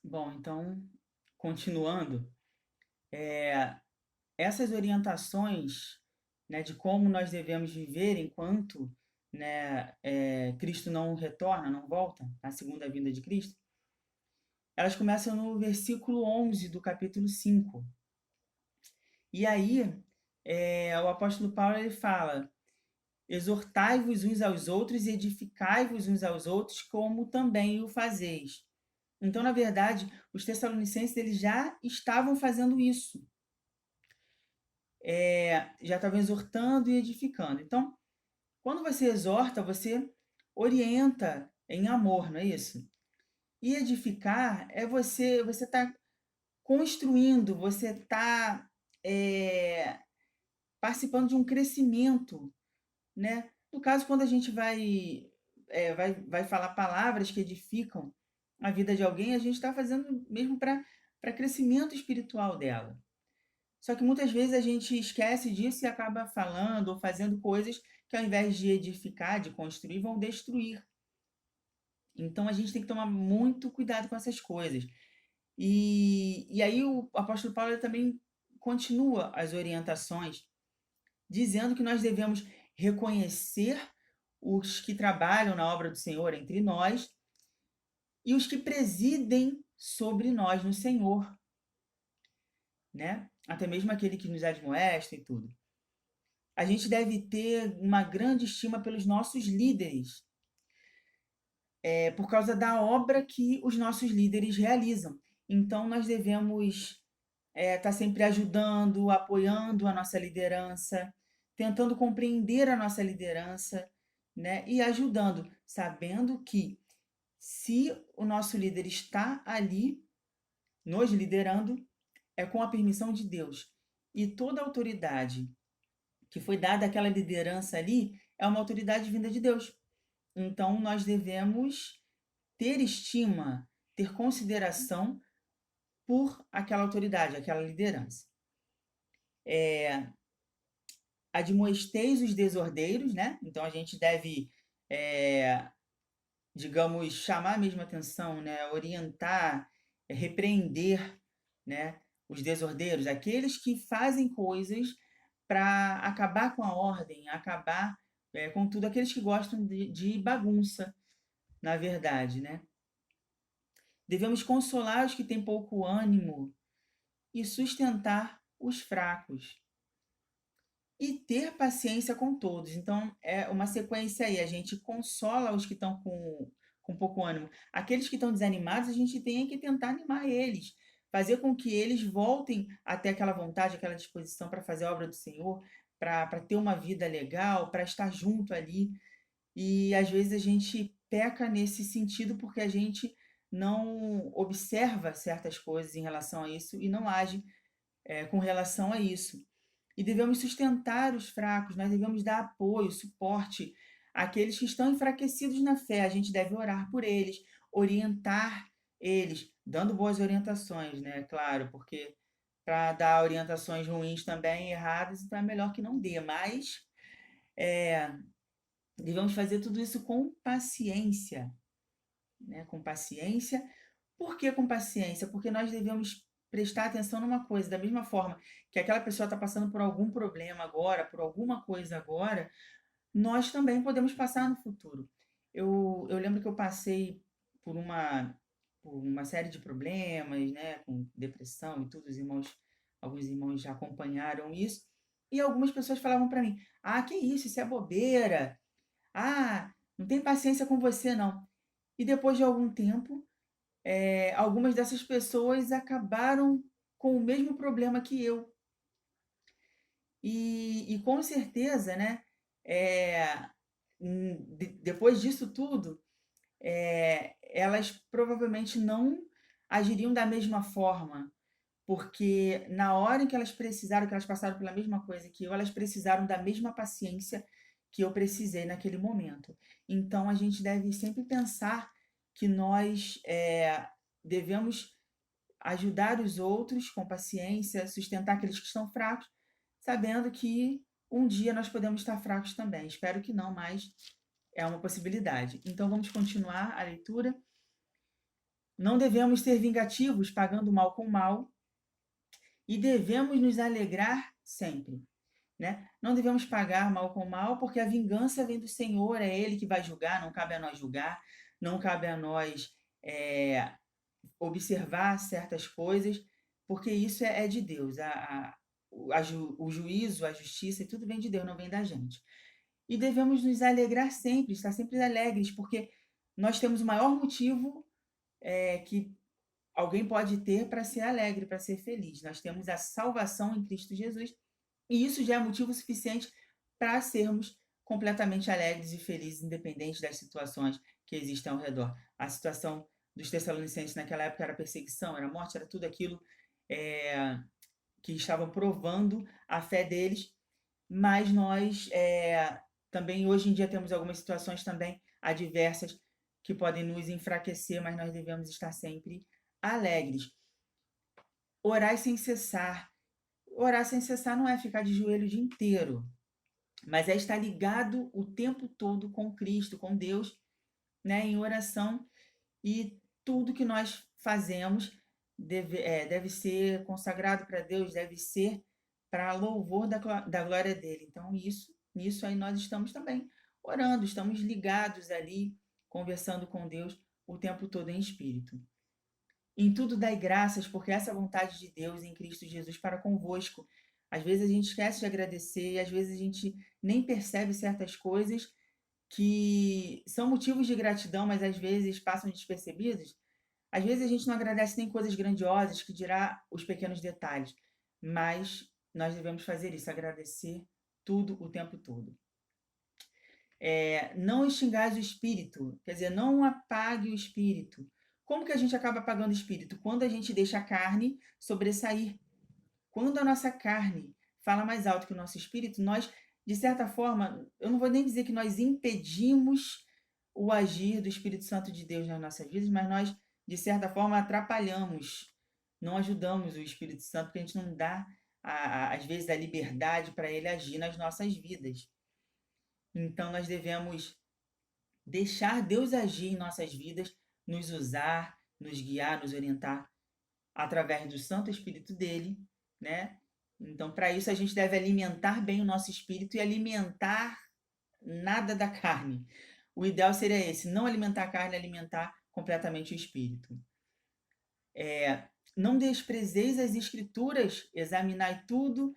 Bom, então, continuando, é, essas orientações, né, de como nós devemos viver enquanto, né, Cristo não retorna, não volta, a segunda vinda de Cristo, elas começam no versículo 11 do capítulo 5. E aí, o apóstolo Paulo ele fala: exortai-vos uns aos outros e edificai-vos uns aos outros, como também o fazeis. Então, na verdade, os tessalonicenses eles já estavam fazendo isso, já estavam exortando e edificando. Então, quando você exorta, você orienta em amor, não é isso? E edificar é você está construindo, você está participando de um crescimento, né? No caso, quando a gente vai falar palavras que edificam a vida de alguém, a gente está fazendo mesmo para crescimento espiritual dela. Só que muitas vezes a gente esquece disso e acaba falando ou fazendo coisas que ao invés de edificar, de construir, vão destruir. Então a gente tem que tomar muito cuidado com essas coisas. E aí o apóstolo Paulo ele também continua as orientações, dizendo que nós devemos reconhecer os que trabalham na obra do Senhor entre nós e os que presidem sobre nós no Senhor, né? Até mesmo aquele que nos admoesta e tudo. A gente deve ter uma grande estima pelos nossos líderes, por causa da obra que os nossos líderes realizam. Então, nós devemos estar sempre ajudando, apoiando a nossa liderança, tentando compreender a nossa liderança, né? E ajudando, sabendo que se o nosso líder está ali, nos liderando, é com a permissão de Deus. E toda autoridade que foi dada àquela liderança ali é uma autoridade vinda de Deus. Então, nós devemos ter estima, ter consideração por aquela autoridade, aquela liderança. Admoesteis os desordeiros, né? Então, a gente deve, é, digamos, chamar a mesma atenção, né? Orientar, repreender, né? Os desordeiros, aqueles que fazem coisas para acabar com a ordem, acabar com tudo, aqueles que gostam de bagunça, na verdade, né? Devemos consolar os que têm pouco ânimo e sustentar os fracos. E ter paciência com todos. Então, é uma sequência aí. A gente consola os que estão com pouco ânimo. Aqueles que estão desanimados, a gente tem que tentar animar eles. Fazer com que eles voltem até aquela vontade, aquela disposição para fazer a obra do Senhor, para ter uma vida legal, para estar junto ali. E às vezes a gente peca nesse sentido porque a gente não observa certas coisas em relação a isso e não age com relação a isso. E devemos sustentar os fracos, nós devemos dar apoio, suporte àqueles que estão enfraquecidos na fé. A gente deve orar por eles, orientar eles, dando boas orientações, né? Claro, porque para dar orientações ruins também, erradas, então é melhor que não dê. Mas devemos fazer tudo isso com paciência, né? Com paciência. Por que com paciência? Porque nós devemos prestar atenção numa coisa, da mesma forma que aquela pessoa está passando por algum problema agora, por alguma coisa agora, nós também podemos passar no futuro. Eu lembro que eu passei por uma série de problemas, né, com depressão e tudo, alguns irmãos já acompanharam isso, e algumas pessoas falavam para mim: ah, que isso é bobeira, ah, não tem paciência com você não. E depois de algum tempo, algumas dessas pessoas acabaram com o mesmo problema que eu. E com certeza, né, é, depois disso tudo, elas provavelmente não agiriam da mesma forma, porque na hora em que elas precisaram, que elas passaram pela mesma coisa que eu, elas precisaram da mesma paciência que eu precisei naquele momento. Então a gente deve sempre pensar que nós devemos ajudar os outros com paciência, sustentar aqueles que estão fracos, sabendo que um dia nós podemos estar fracos também. Espero que não, mas é uma possibilidade. Então vamos continuar a leitura. Não devemos ser vingativos, pagando mal com mal, e devemos nos alegrar sempre, né? Não devemos pagar mal com mal, porque a vingança vem do Senhor, é Ele que vai julgar, não cabe a nós julgar, não cabe a nós observar certas coisas, porque isso é de Deus. O juízo, a justiça, tudo vem de Deus, não vem da gente. E devemos nos alegrar sempre, estar sempre alegres, porque nós temos o maior motivo que alguém pode ter para ser alegre, para ser feliz. Nós temos a salvação em Cristo Jesus, e isso já é motivo suficiente para sermos completamente alegres e felizes, independente das situações que existem ao redor. A situação dos Tessalonicenses naquela época era perseguição, era morte, era tudo aquilo que estavam provando a fé deles, mas nós também hoje em dia temos algumas situações também adversas que podem nos enfraquecer, mas nós devemos estar sempre alegres. Orar sem cessar. Orar sem cessar não é ficar de joelho o dia inteiro, mas é estar ligado o tempo todo com Cristo, com Deus, né, em oração, e tudo que nós fazemos deve ser consagrado para Deus, deve ser para louvor da glória dele. Então, nisso aí nós estamos também orando, estamos ligados ali, conversando com Deus o tempo todo em espírito. Em tudo dai graças, porque essa é a vontade de Deus em Cristo Jesus para convosco. Às vezes a gente esquece de agradecer, e às vezes a gente nem percebe certas coisas que são motivos de gratidão, mas às vezes passam despercebidos. Às vezes a gente não agradece nem coisas grandiosas, que dirá os pequenos detalhes, mas nós devemos fazer isso, agradecer tudo o tempo todo. Não extingais o espírito, quer dizer, não apague o espírito. Como que a gente acaba apagando o espírito? Quando a gente deixa a carne sobressair. Quando a nossa carne fala mais alto que o nosso espírito, nós, de certa forma, eu não vou nem dizer que nós impedimos o agir do Espírito Santo de Deus nas nossas vidas, mas nós, de certa forma, atrapalhamos, não ajudamos o Espírito Santo, porque a gente não dá, às vezes, a liberdade para ele agir nas nossas vidas. Então, nós devemos deixar Deus agir em nossas vidas, nos usar, nos guiar, nos orientar através do Santo Espírito dele, né? Então, para isso, a gente deve alimentar bem o nosso espírito e alimentar nada da carne. O ideal seria esse, não alimentar a carne, alimentar completamente o espírito. Não desprezeis as escrituras, examinai tudo,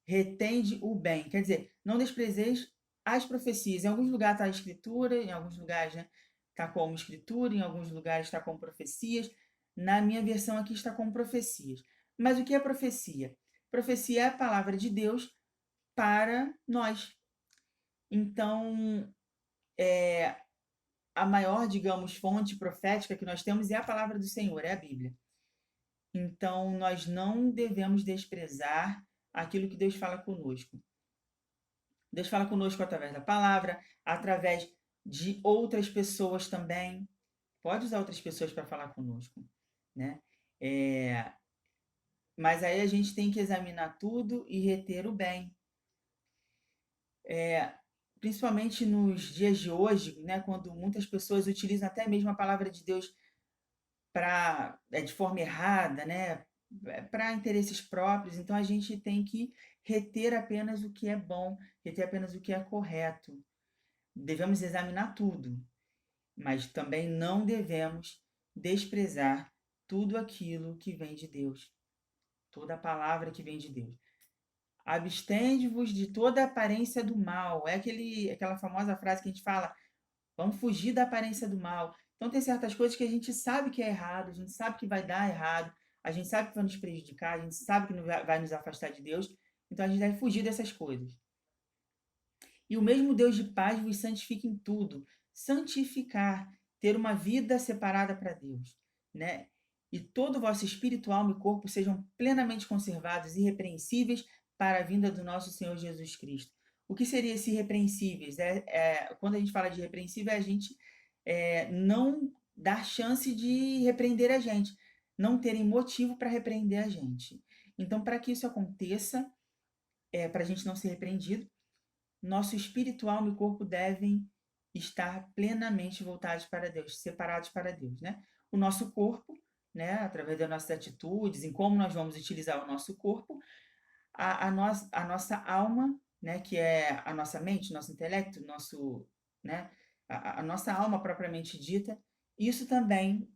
retende o bem. Quer dizer, não desprezeis as profecias. Em alguns lugares está a escritura, em alguns lugares está como escritura, em alguns lugares está como profecias. Na minha versão aqui está como profecias. Mas o que é profecia? Profecia é a palavra de Deus para nós. Então, a maior, digamos, fonte profética que nós temos é a palavra do Senhor, é a Bíblia. Então, nós não devemos desprezar aquilo que Deus fala conosco. Deus fala conosco através da palavra, através de outras pessoas também. Pode usar outras pessoas para falar conosco, né? Mas aí a gente tem que examinar tudo e reter o bem. Principalmente nos dias de hoje, né, quando muitas pessoas utilizam até mesmo a palavra de Deus de forma errada, né, para interesses próprios. Então a gente tem que reter apenas o que é bom, reter apenas o que é correto. Devemos examinar tudo, mas também não devemos desprezar tudo aquilo que vem de Deus, toda a palavra que vem de Deus. Abstende-vos de toda aparência do mal. É aquela famosa frase que a gente fala, vamos fugir da aparência do mal. Então tem certas coisas que a gente sabe que é errado, a gente sabe que vai dar errado, a gente sabe que vai nos prejudicar, a gente sabe que vai nos afastar de Deus. Então a gente deve fugir dessas coisas. E o mesmo Deus de paz vos santifique em tudo. Santificar, ter uma vida separada para Deus, né? E todo o vosso espírito, alma e corpo sejam plenamente conservados e irrepreensíveis para a vinda do nosso Senhor Jesus Cristo. O que seria esse irrepreensíveis? Quando a gente fala de irrepreensível, é a gente não dar chance de repreender a gente, não terem motivo para repreender a gente. Então, para que isso aconteça, para a gente não ser repreendido, nosso espírito, alma e corpo devem estar plenamente voltados para Deus, separados para Deus, né? o nosso corpo, né, através das nossas atitudes, em como nós vamos utilizar o nosso corpo, a nossa alma, né, que é a nossa mente, nosso intelecto, nosso, né, a nossa alma propriamente dita, isso também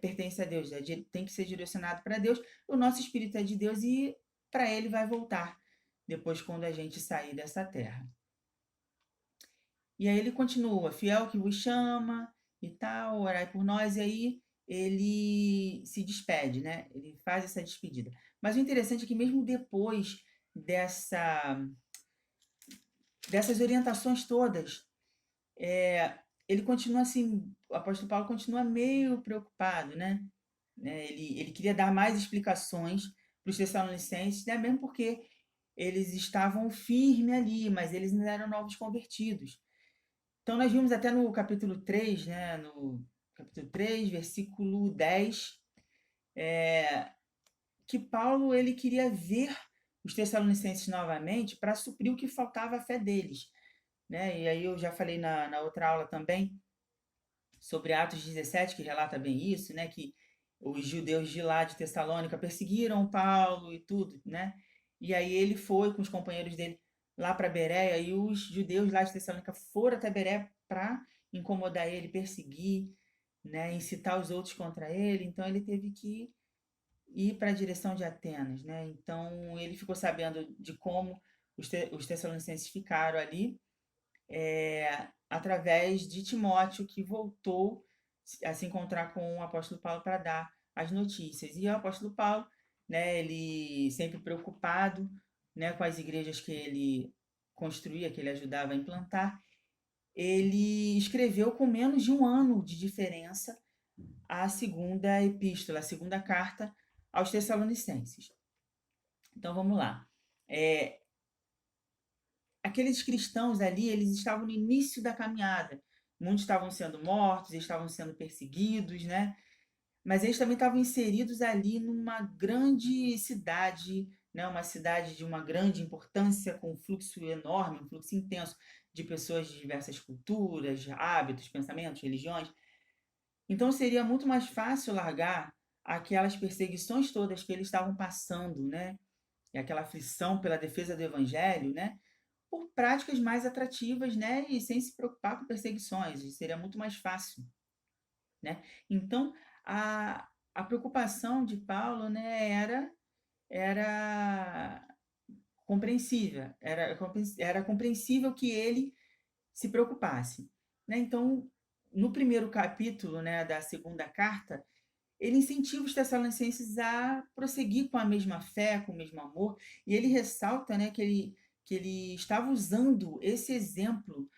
pertence a Deus, tem que ser direcionado para Deus. O nosso espírito é de Deus e para ele vai voltar depois quando a gente sair dessa terra. E aí ele continua, fiel que vos chama e tal, orai por nós, e aí ele se despede, né? Ele faz essa despedida. Mas o interessante é que mesmo depois dessa, dessas orientações todas, ele continua assim, o apóstolo Paulo continua meio preocupado, né? Ele queria dar mais explicações para os Tessalonicenses, né? Mesmo porque eles estavam firmes ali, mas eles ainda eram novos convertidos. Então, nós vimos até no capítulo 3, né? No capítulo 3, versículo 10, que Paulo ele queria ver os Tessalonicenses novamente para suprir o que faltava à fé deles. Né? E aí eu já falei na outra aula também sobre Atos 17, que relata bem isso, né? Que os judeus de lá de Tessalônica perseguiram Paulo e tudo, né? E aí ele foi com os companheiros dele lá para Bereia e os judeus lá de Tessalônica foram até Bereia para incomodar ele, perseguir, né? Incitar os outros contra ele. Então ele teve que ir para a direção de Atenas, né? Então ele ficou sabendo de como os tessalonicenses ficaram ali através de Timóteo, que voltou a se encontrar com o apóstolo Paulo para dar as notícias. E o apóstolo Paulo, né, ele sempre preocupado, né, com as igrejas que ele construía, que ele ajudava a implantar, ele escreveu com menos de um ano de diferença a segunda epístola, a segunda carta aos Tessalonicenses. Então vamos lá. Aqueles cristãos ali, eles estavam no início da caminhada. Muitos estavam sendo mortos, estavam sendo perseguidos, né? Mas eles também estavam inseridos ali numa grande cidade, né? Uma cidade de uma grande importância, com um fluxo enorme, um fluxo intenso de pessoas de diversas culturas, hábitos, pensamentos, religiões. Então seria muito mais fácil largar aquelas perseguições todas que eles estavam passando, né? E aquela aflição pela defesa do evangelho, né? Por práticas mais atrativas, né? E sem se preocupar com perseguições, seria muito mais fácil, né? Então, a preocupação de Paulo, né, era compreensível, era compreensível que ele se preocupasse, né? Então, no primeiro capítulo, né, da segunda carta, ele incentiva os tessalonicenses a prosseguir com a mesma fé, com o mesmo amor, e ele ressalta, né, que ele estava usando esse exemplo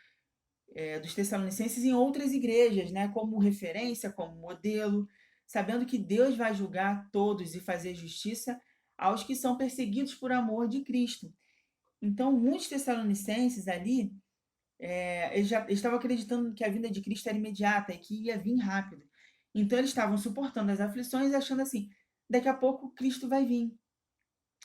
dos tessalonicenses em outras igrejas, né, como referência, como modelo, sabendo que Deus vai julgar todos e fazer justiça aos que são perseguidos por amor de Cristo. Então, muitos tessalonicenses ali, eles já estavam acreditando que a vinda de Cristo era imediata e que ia vir rápido. Então, eles estavam suportando as aflições e achando assim, daqui a pouco Cristo vai vir.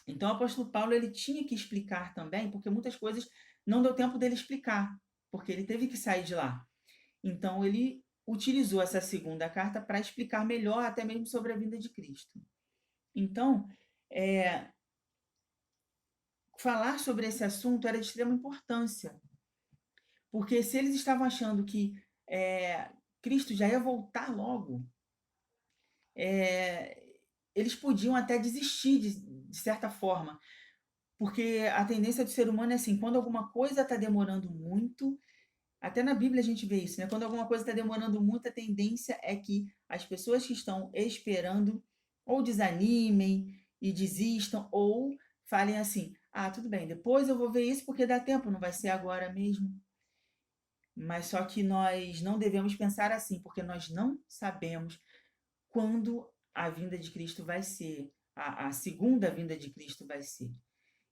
Então, o apóstolo Paulo ele tinha que explicar também, porque muitas coisas não deu tempo dele explicar, porque ele teve que sair de lá. Então, ele utilizou essa segunda carta para explicar melhor, até mesmo sobre a vinda de Cristo. Então, falar sobre esse assunto era de extrema importância, porque se eles estavam achando que Cristo já ia voltar logo, eles podiam até desistir de certa forma, porque a tendência do ser humano é assim, quando alguma coisa está demorando muito, até na Bíblia a gente vê isso, né? Quando alguma coisa está demorando muito, a tendência é que as pessoas que estão esperando ou desanimem e desistam, ou falem assim: ah, tudo bem, depois eu vou ver isso porque dá tempo, não vai ser agora mesmo. Mas só que nós não devemos pensar assim, porque nós não sabemos quando a vinda de Cristo vai ser, a segunda vinda de Cristo vai ser.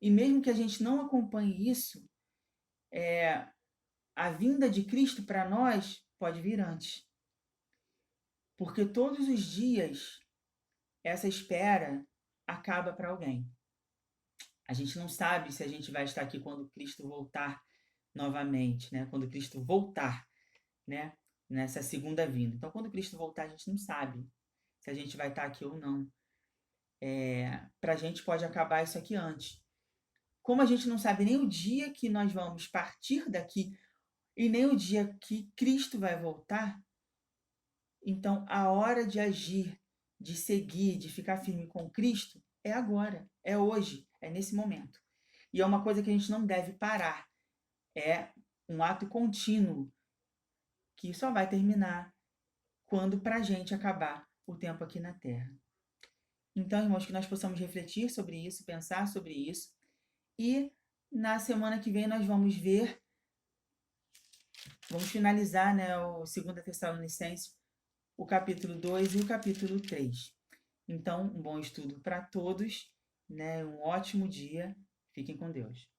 E mesmo que a gente não acompanhe isso, a vinda de Cristo para nós pode vir antes. Porque todos os dias essa espera acaba para alguém. A gente não sabe se a gente vai estar aqui quando Cristo voltar novamente, né? Quando Cristo voltar, né? nessa segunda vinda. Então, quando Cristo voltar, a gente não sabe se a gente vai estar aqui ou não. Para a gente pode acabar isso aqui antes. Como a gente não sabe nem o dia que nós vamos partir daqui e nem o dia que Cristo vai voltar, então a hora de agir, de seguir, de ficar firme com Cristo é agora, é hoje, é nesse momento. E é uma coisa que a gente não deve parar. É um ato contínuo que só vai terminar quando para a gente acabar o tempo aqui na Terra. Então, irmãos, que nós possamos refletir sobre isso, pensar sobre isso. E na semana que vem nós vamos finalizar, né, o 2 Tessalonicenses, o capítulo 2 e o capítulo 3. Então, um bom estudo para todos, né, um ótimo dia. Fiquem com Deus.